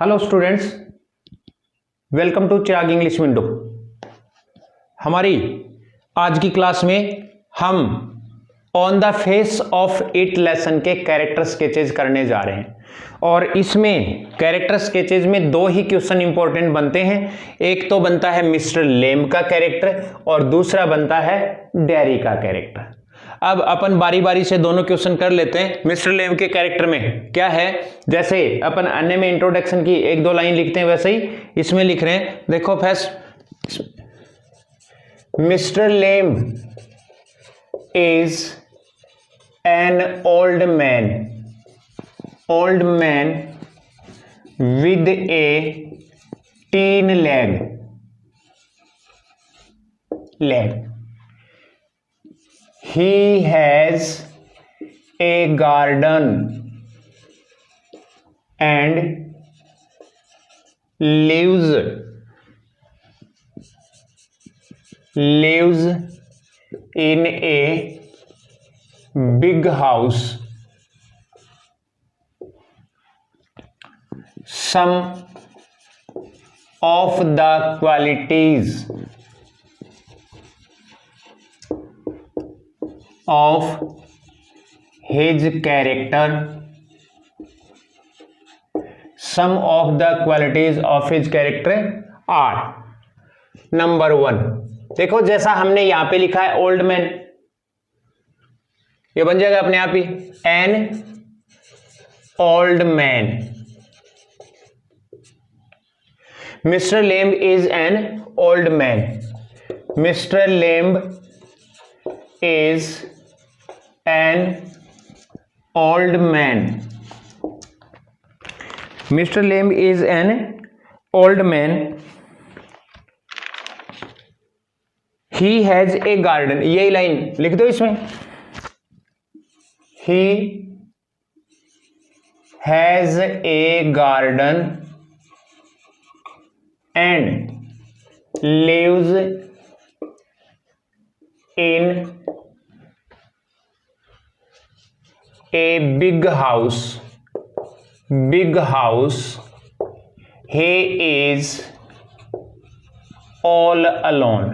Hello students, welcome to Chirag English window. हमारी आज की क्लास में हम on the face of it lesson के कैरेक्टर स्केचेज करने जा रहे हैं और इसमें कैरेक्टर स्केचेज में दो ही क्वेश्चन इंपॉर्टेंट बनते हैं। एक तो बनता है मिस्टर लेम का कैरेक्टर और दूसरा बनता है डेरी का कैरेक्टर। अब अपन बारी बारी से दोनों क्वेश्चन कर लेते हैं। मिस्टर लेम के कैरेक्टर में क्या है, जैसे अपन अन्य में इंट्रोडक्शन की एक दो लाइन लिखते हैं वैसे ही इसमें लिख रहे हैं। देखो first, mister Lamb is an old man with A tin leg. He has a garden and lives in a big house. Some of the qualities of his character are number 1। देखो जैसा हमने यहां पे लिखा है ओल्ड मैन, ये बन जाएगा अपने आप ही an old man. Mister Lamb is an old man. Mister Lamb is an old man. Mr. Lamb is an old man. He has a garden. यही लाइन लिख दो इसमें। He has a garden and lives in a big house. He is all alone.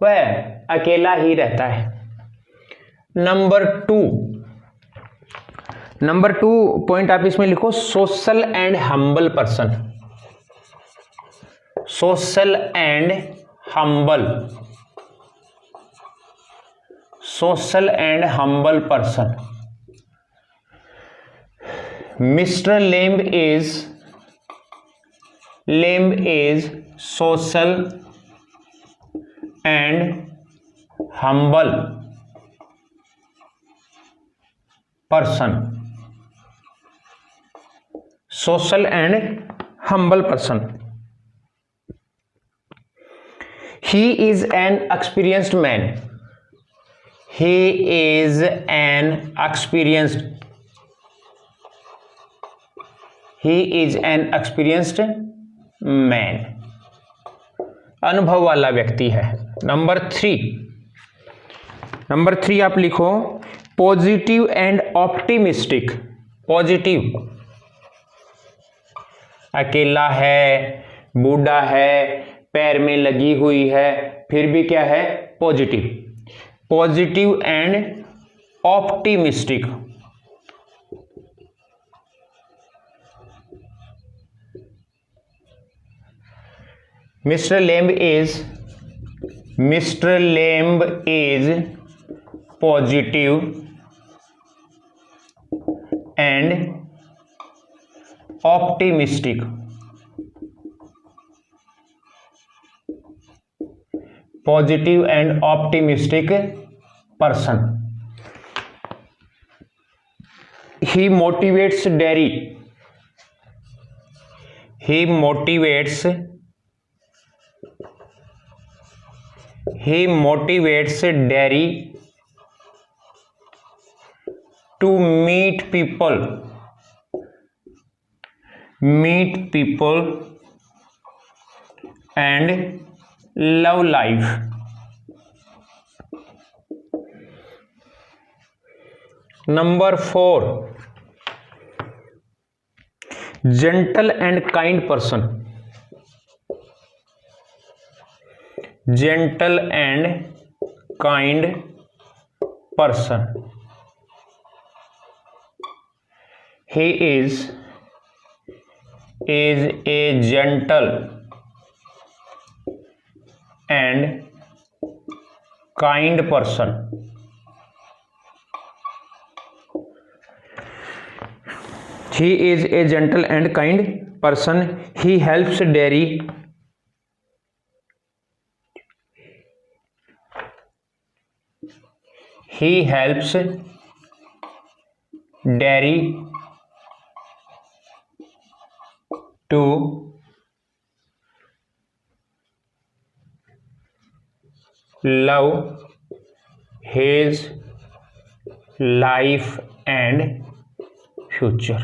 वह अकेला ही रहता है। Number 2 point आप इसमें लिखो, social and humble person. Social and humble person. Mister Lamb is social and humble person. Social and humble person. He is an experienced man. He is an experienced man. अनुभव वाला व्यक्ति है। Number 3 आप लिखो, positive and optimistic. Positive, अकेला है, बूढ़ा है, पैर में लगी हुई है, फिर भी क्या है, positive and optimistic. Mister Lamb is positive and optimistic. Positive and optimistic person. He motivates dairy. He motivates Derry to meet people and love life. Number 4, gentle and kind person, gentle and kind person. He is a gentle and kind person. He is a gentle and kind person. He helps dairy to love his life and future.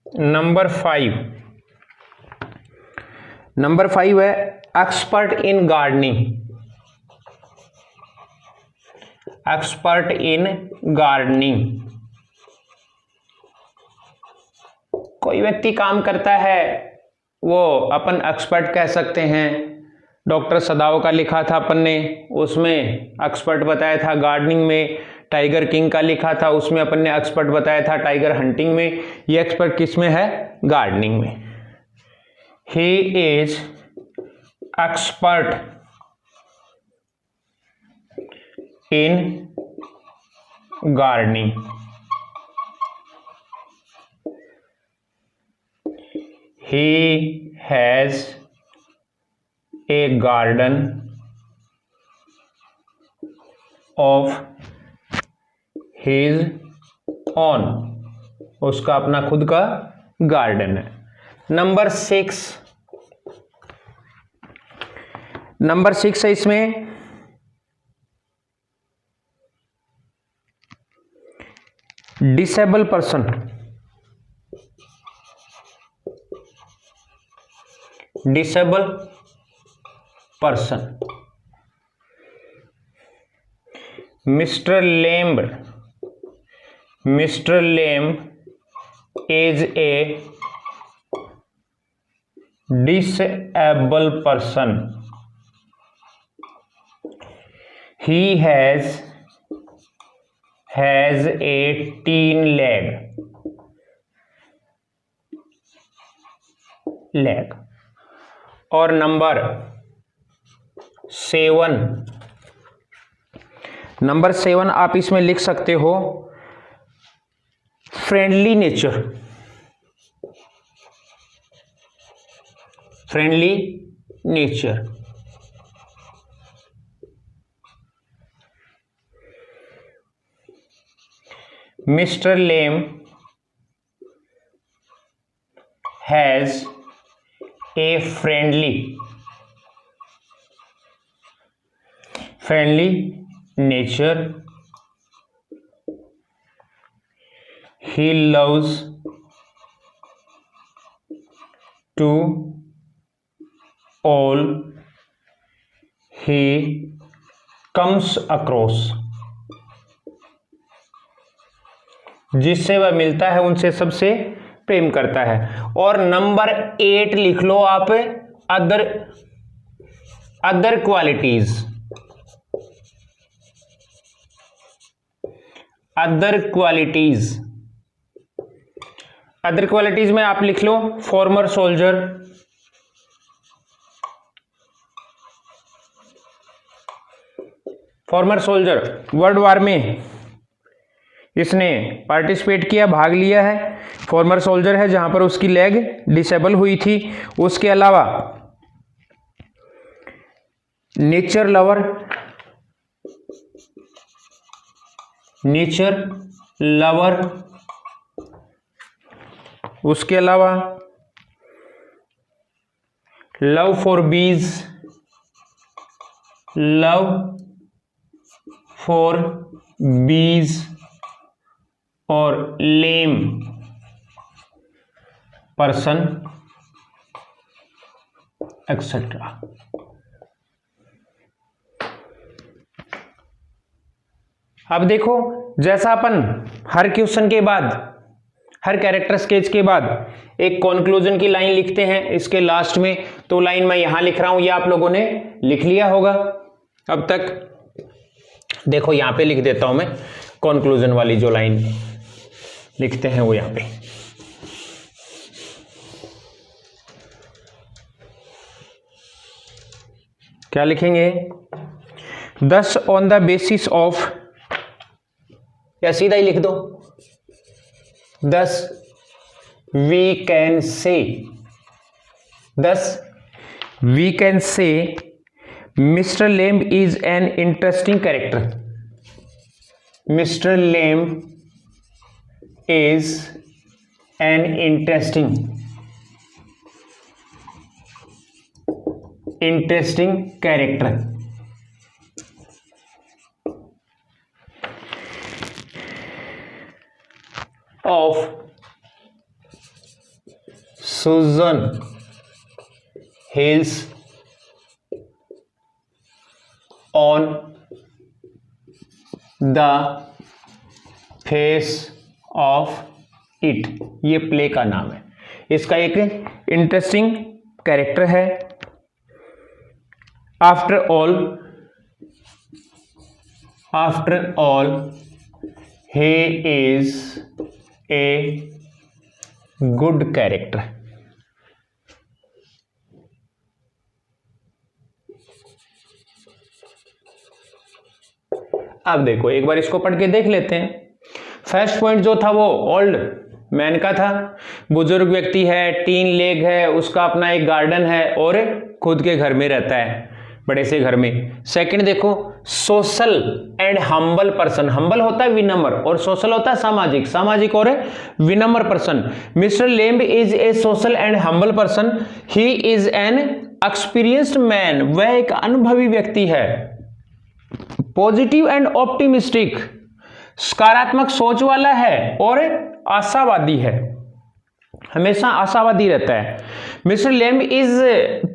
Number 5 है expert in gardening. Expert in gardening, कोई व्यक्ति काम करता है वो अपन expert कह सकते हैं। डॉक्टर सदाव का लिखा था अपन ने, उसमें एक्सपर्ट बताया था। गार्डनिंग में टाइगर किंग का लिखा था, उसमें अपन ने एक्सपर्ट बताया था टाइगर हंटिंग में। ये एक्सपर्ट किस में है? गार्डनिंग में। ही is expert in gardening. He has a garden of his own. उसका अपना खुद का गार्डन है। नंबर 6 है इसमें disable person. Disable person, mister Lamb is a disable person. He has A tin leg. और नंबर 7 आप इसमें लिख सकते हो friendly nature. Friendly nature, mister lame has a friendly nature. He loves to all he comes across. जिससे वह मिलता है उनसे सबसे प्रेम करता है। और नंबर 8 लिख लो आप, अदर क्वालिटीज। अदर क्वालिटीज में आप लिख लो फॉर्मर सोल्जर, वर्ल्ड वार में इसने पार्टिसिपेट किया, भाग लिया है। फॉर्मर सोल्जर है जहां पर उसकी लेग डिसेबल हुई थी। उसके अलावा नेचर लवर, उसके अलावा लव फॉर बीज और लेम पर्सन एक्सेट्रा। अब देखो, जैसा अपन हर क्वेश्चन के बाद, हर कैरेक्टर स्केच के बाद एक कंक्लूजन की लाइन लिखते हैं इसके लास्ट में, तो लाइन मैं यहां लिख रहा हूं, ये आप लोगों ने लिख लिया होगा अब तक। देखो यहां पे लिख देता हूं मैं, कंक्लूजन वाली जो लाइन लिखते हैं वो यहां पे, क्या लिखेंगे? दस ऑन द बेसिस ऑफ, या सीधा ही लिख दो, thus we can say Mr. Lamb is an interesting character. Mr. Lamb is an interesting character. Of Susan Hills on the face of it. ये प्ले का नाम है, इसका एक इंटरेस्टिंग कैरेक्टर है। After all he is a good character. अब देखो एक बार इसको पढ़ के देख लेते हैं। फर्स्ट पॉइंट जो था वो ओल्ड मैन का था, बुजुर्ग व्यक्ति है, 3 लेग है, उसका अपना एक गार्डन है और खुद के घर में रहता है, बड़े से घर में। सेकंड देखो, social and humble person, humble होता है विनम्र और सोशल होता है सामाजिक, सामाजिक और विनम्र person. Mister Lamb is A social and humble person, he is an experienced man, वह एक अनुभवी व्यक्ति है। पॉजिटिव एंड ऑप्टिमिस्टिक, सकारात्मक सोच वाला है और आशावादी है, हमेशा आशावादी रहता है। Mister Lamb is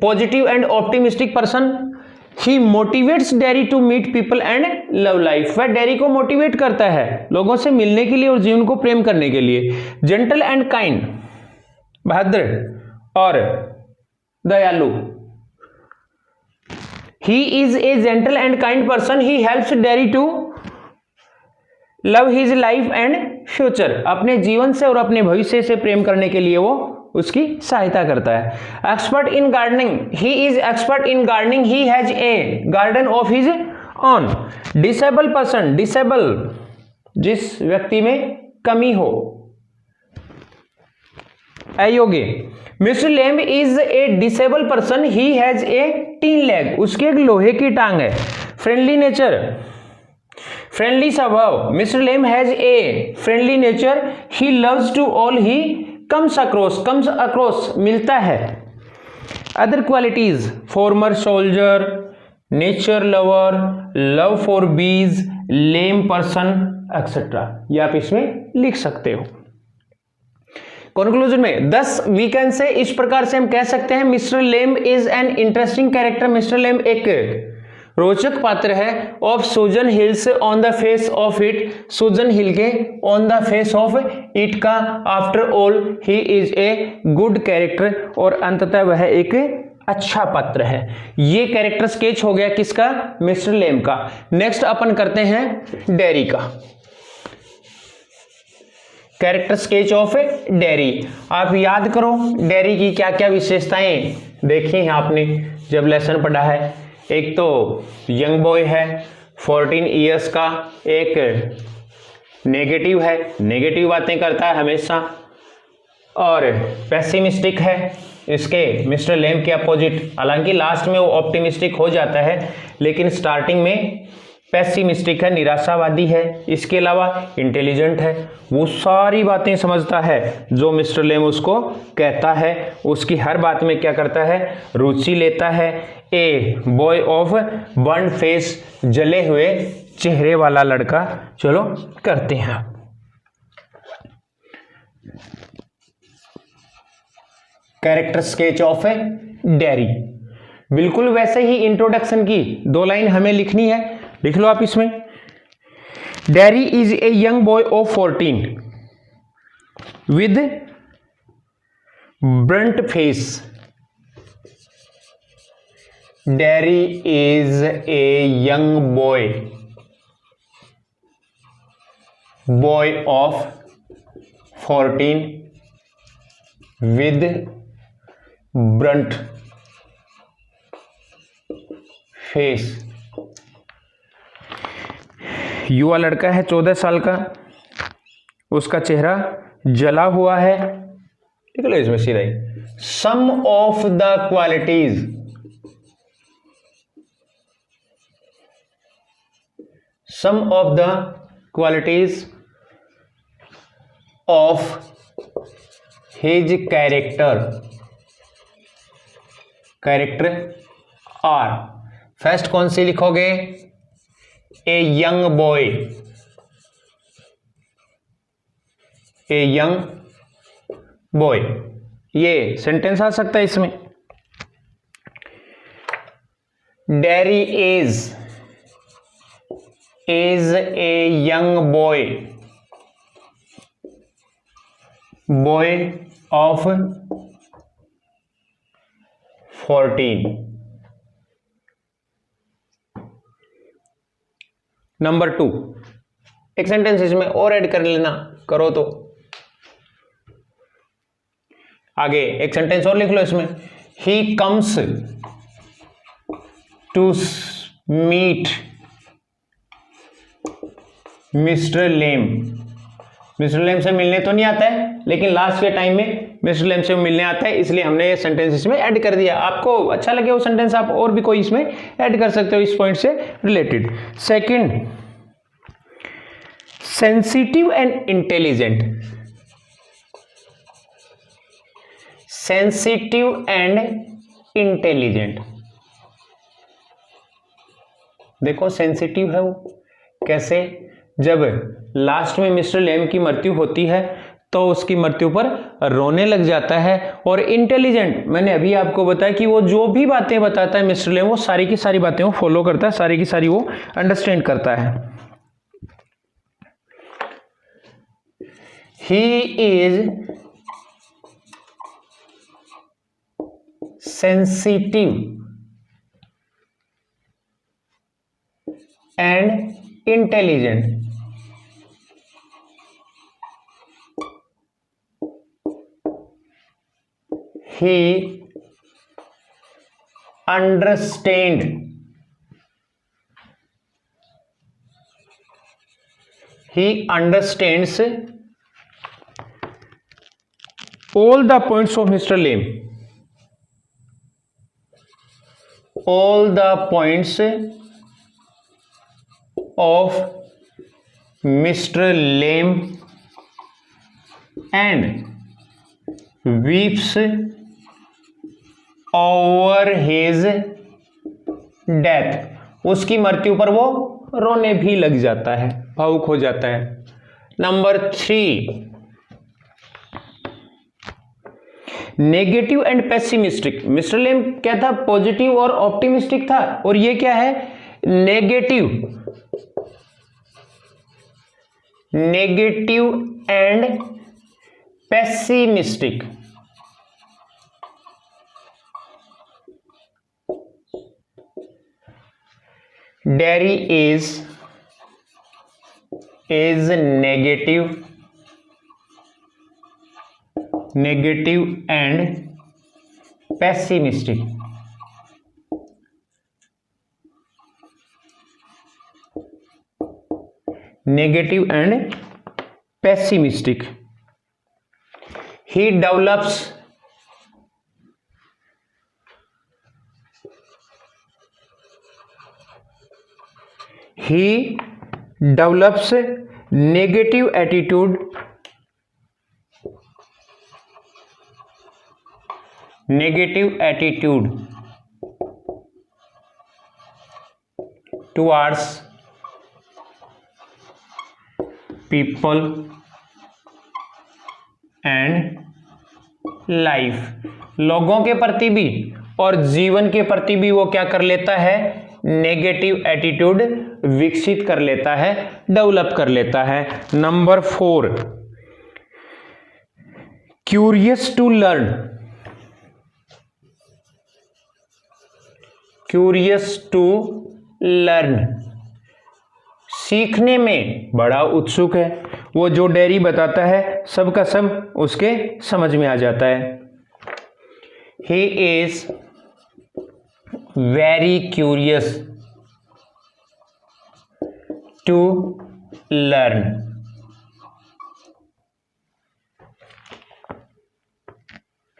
positive and optimistic person, he motivates Derry to meet people and love life, वह डेरी को मोटिवेट करता है लोगों से मिलने के लिए और जीवन को प्रेम करने के लिए। जेंटल एंड काइंड, भद्र और दयालु, he is a gentle and kind person, he helps Derry to love his life and future, अपने जीवन से और अपने भविष्य से प्रेम करने के लिए वो उसकी सहायता करता है। Expert in gardening, he is expert in gardening, he has a garden of his own. Disable person, disable जिस व्यक्ति में कमी हो, अयोग्य। Mister Lamb is a disable person, he has a 3 leg, उसकी एक लोहे की टांग है। फ्रेंडली नेचर, फ्रेंडली स्वभाव, mister Lamb has a friendly nature, he loves to all, he comes across मिलता है। Other qualities, former soldier, nature lover, love for बीज, लेम पर्सन एक्सेट्रा, ये आप इसमें लिख सकते हो। कंक्लूजन में 10 वी कैन से, इस प्रकार से हम कह सकते हैं Mister Lamb is an interesting character, Mister Lamb एक रोचक पात्र है। Of Susan Hill's on the face of it, Susan Hill के on the face of it का। After all he is a good character, और अंततः वह एक अच्छा पात्र है। ये कैरेक्टर स्केच हो गया किसका? मिस्टर लेम्ब का। नेक्स्ट अपन करते हैं डेरी का, कैरेक्टर स्केच ऑफ डेरी। आप याद करो डेरी की क्या क्या विशेषताएं देखी हैं आपने जब लेसन पढ़ा है। एक तो यंग बॉय है, 14 इयर्स का, एक नेगेटिव है, नेगेटिव बातें करता है हमेशा, और पेसिमिस्टिक है इसके मिस्टर लेम्ब के अपोजिट। हालांकि लास्ट में वो ऑप्टिमिस्टिक हो जाता है, लेकिन स्टार्टिंग में पेसिमिस्टिक है, निराशावादी है। इसके अलावा इंटेलिजेंट है, वो सारी बातें समझता है जो मिस्टर लेम्ब उसको कहता है, उसकी हर बात में क्या करता है? रुचि लेता है। A boy of burn face, जले हुए चेहरे वाला लड़का। चलो करते हैं। कैरेक्टर स्केच ऑफ डेरी, बिल्कुल वैसे ही इंट्रोडक्शन की 2 लाइन हमें लिखनी है, लिख लो आप इसमें। Derry is a young boy of 14 with burnt face. Derry is a young boy of 14 with burnt face. युवा लड़का है 14 साल का, उसका चेहरा जला हुआ है। ठीक है, इसमें सीधा ही some of the qualities of his character are। First कौन सी लिखोगे? ए यंग बॉय, ये सेंटेंस आ सकता है इसमें। Derry is a young boy of 14। Number 2, एक सेंटेंस इसमें और ऐड कर लेना, करो तो आगे एक सेंटेंस और लिख लो इसमें। He comes to meet Mister Lamb. Mister Lamb से मिलने तो नहीं आता है, लेकिन लास्ट के टाइम में मिस्टर लेम से मिलने आता है, इसलिए हमने ये सेंटेंस इसमें ऐड कर दिया। आपको अच्छा लगे वो सेंटेंस, आप और भी कोई इसमें ऐड कर सकते हो इस पॉइंट से related. Second, sensitive and intelligent. Sensitive and intelligent, देखो सेंसिटिव है वो कैसे? जब लास्ट में मिस्टर लेम की मृत्यु होती है तो उसकी मृत्यु पर रोने लग जाता है। और इंटेलिजेंट, मैंने अभी आपको बताया कि वो जो भी बातें बताता है मिस्टर लेम, वो सारी की सारी बातें वो फॉलो करता है, सारी की सारी वो अंडरस्टैंड करता है। He is sensitive and intelligent. He understands all the points of Mr. Lam. All the points of Mr. Lam and weeps over his death। उसकी मृत्यु पर वो रोने भी लग जाता है, भावुक हो जाता है। Number 3, negative and pessimistic. Mister Lamb क्या था? पॉजिटिव और ऑप्टिमिस्टिक था, और ये क्या है? Negative and pessimistic. Derry is negative and pessimistic। Negative and pessimistic। He develops negative attitude towards people and life। लोगों के प्रति भी और जीवन के प्रति भी वो क्या कर लेता है? नेगेटिव एटीट्यूड विकसित कर लेता है, डेवलप कर लेता है। Number 4, curious to learn, curious to learn, सीखने में बड़ा उत्सुक है, वो जो डेरी बताता है सब का सब उसके समझ में आ जाता है। He is very curious to learn,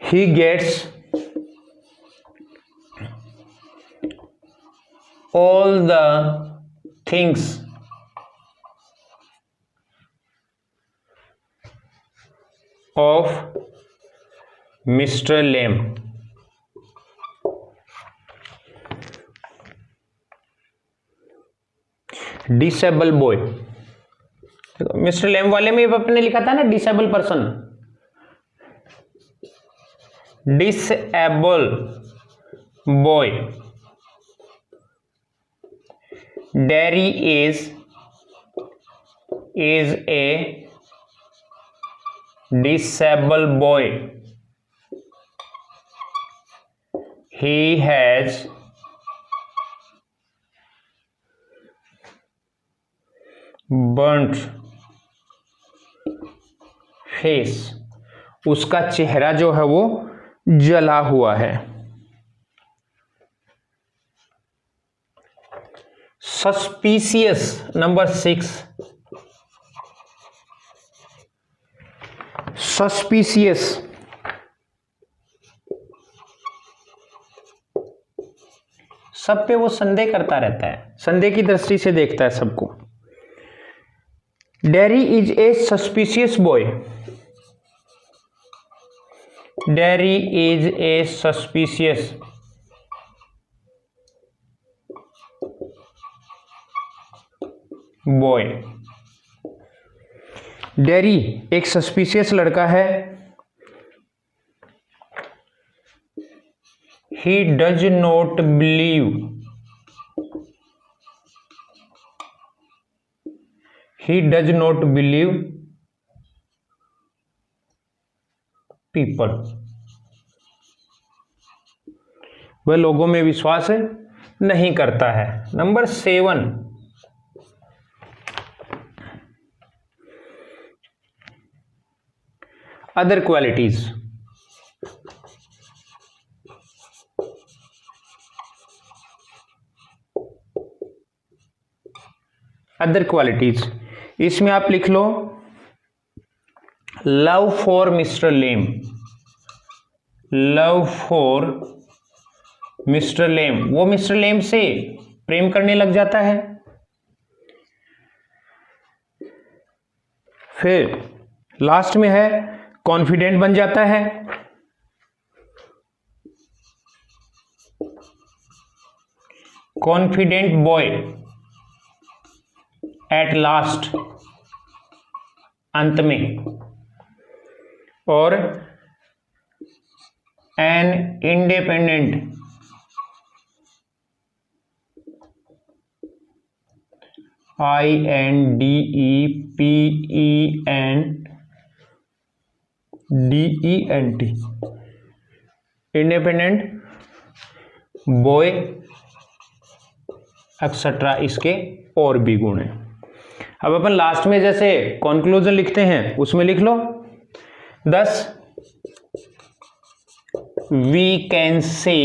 he gets all the things of Mr. Lamb, disable boy. Mister Lamb वाले में अपने लिखा था ना disable person, disable boy, Derry is a disable boy, he has burnt face, उसका चेहरा जो है वो जला हुआ है। सस्पिशियस, नंबर 6, सस्पिशियस, सब पे वो संदेह करता रहता है, संदेह की दृष्टि से देखता है सबको। Dairy is A suspicious boy, Derry is A suspicious boy, dairy एक सस्पिशियस लड़का है। He does not believe, he does not believe people, वह लोगों में विश्वास नहीं करता है। Number 7, other qualities, other qualities, इसमें आप लिख लो love for Mister Lamb, love for Mister Lamb, वो मिस्टर लेम से प्रेम करने लग जाता है। फिर लास्ट में है कॉन्फिडेंट बन जाता है, कॉन्फिडेंट बॉय एट लास्ट, अंत में, और an independent INDEPENDENT, independent boy etcetera, इसके और भी गुण हैं। अब अपन लास्ट में जैसे कंक्लूजन लिखते हैं उसमें लिख लो 10, we can say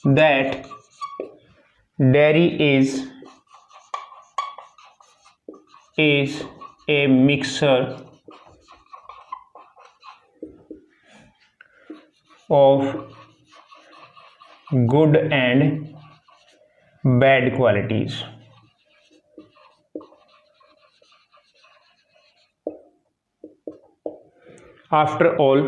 that Derry is a mixture of good and bad qualities. After all,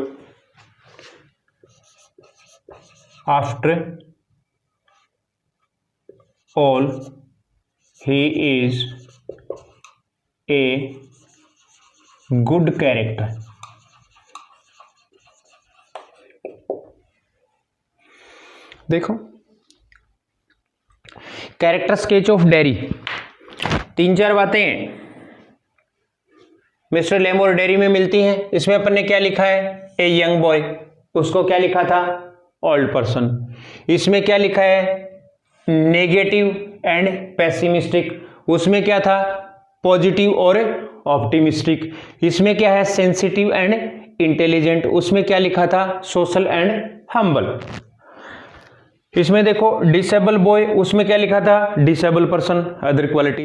he is a good character. देखो कैरेक्टर स्केच ऑफ डेयरी, 3-4 बातें मिस्टर लेमोर डेयरी में मिलती हैं। इसमें अपन ने क्या लिखा है, ए यंग बॉय, उसको क्या लिखा था, ओल्ड पर्सन। इसमें क्या लिखा है, नेगेटिव एंड पेसिमिस्टिक, उसमें क्या था, पॉजिटिव और ऑप्टिमिस्टिक। इसमें क्या है, सेंसिटिव एंड इंटेलिजेंट, उसमें क्या लिखा था, सोशल एंड हम्बल। इसमें देखो डिसेबल बॉय, उसमें क्या लिखा था, डिसेबल पर्सन, अदर क्वालिटी।